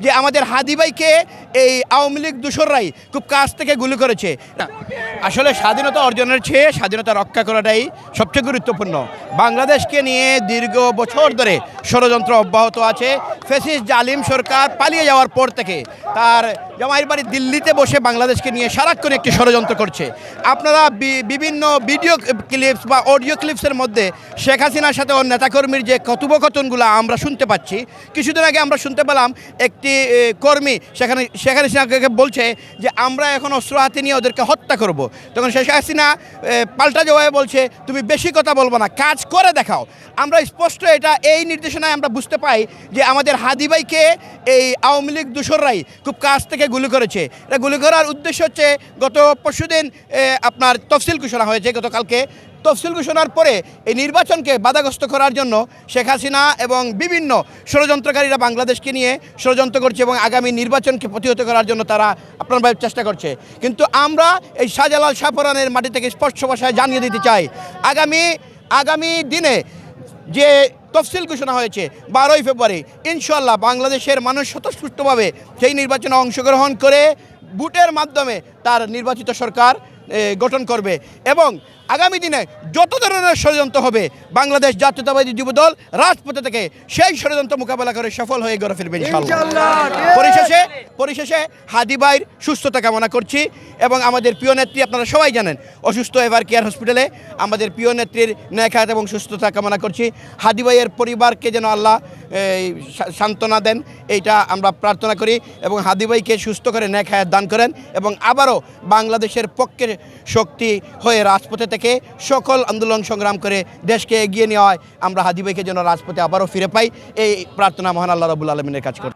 যে আমাদের হাদি ভাইকে এই আওয়ামী লীগ দূষররাই খুব কাছ থেকে গুলি করেছে। আসলে স্বাধীনতা অর্জনের চেয়ে স্বাধীনতা রক্ষা করাটাই সবচেয়ে গুরুত্বপূর্ণ। বাংলাদেশকে নিয়ে দীর্ঘ বছর ধরে ষড়যন্ত্র অব্যাহত আছে। ফ্যাসিস্ট জালিম সরকার পালিয়ে যাওয়ার পর থেকে তার জামাইয়ের বাড়ি দিল্লিতে বসে বাংলাদেশকে নিয়ে সারাক্ষণ একটি ষড়যন্ত্র করছে। আপনারা বিভিন্ন ভিডিও ক্লিপস বা অডিও ক্লিপসের মধ্যে শেখ হাসিনার সাথে ওর নেতাকর্মীর যে কথোপকথনগুলো আমরা শুনতে পাচ্ছি। কিছুদিন আগে আমরা শুনতে পেলাম একটি কর্মী শেখ হাসিনাকে বলছে যে আমরা এখন অস্ত্র হাতে নিয়ে ওদেরকে হত্যা করব। তখন শেখ হাসিনা পাল্টা জবাবে বলছে তুমি বেশি কথা বলবো না, কাজ করে দেখাও। আমরা স্পষ্ট এই নির্দেশনায় আমরা বুঝতে পাই যে আমাদের হাদি ভাইকে এই আওয়ামী লীগ দূষররাই খুব কাছ থেকে গুলি করেছে। এটা গুলি করার উদ্দেশ্য হচ্ছে গত পরশুদিন আপনার তফসিল ঘোষণা হয়েছে। গতকালকে তফসিল ঘোষণার পরে এই নির্বাচনকে বাধাগ্রস্ত করার জন্য শেখ হাসিনা এবং বিভিন্ন ষড়যন্ত্রকারীরা বাংলাদেশকে নিয়ে ষড়যন্ত্র করছে এবং আগামী নির্বাচনকে প্রতিহত করার জন্য তারা আপনার চেষ্টা করছে। কিন্তু আমরা এই শাহজালাল শাহপরানের মাটি থেকে স্পষ্ট ভাষায় জানিয়ে দিতে চাই, আগামী দিনে যে তফসিল ঘোষণা হয়েছে 12ই ফেব্রুয়ারি, ইনশাল্লাহ বাংলাদেশের মানুষ স্বতঃস্ফূর্তভাবে সেই নির্বাচনে অংশগ্রহণ করে ভোটের মাধ্যমে তার নির্বাচিত সরকার গঠন করবে। এবং আগামী দিনে যত ধরনের ষড়যন্ত্র হবে বাংলাদেশ জাতীয়তাবাদী যুবদল রাজপথে থেকে সেই ষড়যন্ত্র মোকাবেলা করে সফল হয়ে গড়ে ফিরবে ইনশাআল্লাহ। পরিশেষে হাদি ভাইয়ের সুস্থতা কামনা করছি এবং আমাদের প্রিয় নেত্রী আপনারা সবাই জানেন অসুস্থ এভার কেয়ার হসপিটালে, আমাদের প্রিয় নেত্রীর ন্যায় এবং সুস্থতা কামনা করছি। হাদি ভাইয়ের পরিবারকে যেন আল্লাহ সান্ত্বনা দেন এইটা আমরা প্রার্থনা করি এবং হাদি ভাইকে সুস্থ করে ন্যায় হায়াত দান করেন এবং আবারও বাংলাদেশের পক্ষে শক্তি হয়ে রাজপথে থেকে সকল আন্দোলন সংগ্রাম করে দেশকে এগিয়ে নেওয়ায় আমরা হাদি ভাইকে যেন রাজপথে আবারও ফিরে পাই এই প্রার্থনা মহান আল্লাহ রাব্বুল আলামিনের কাছে করি।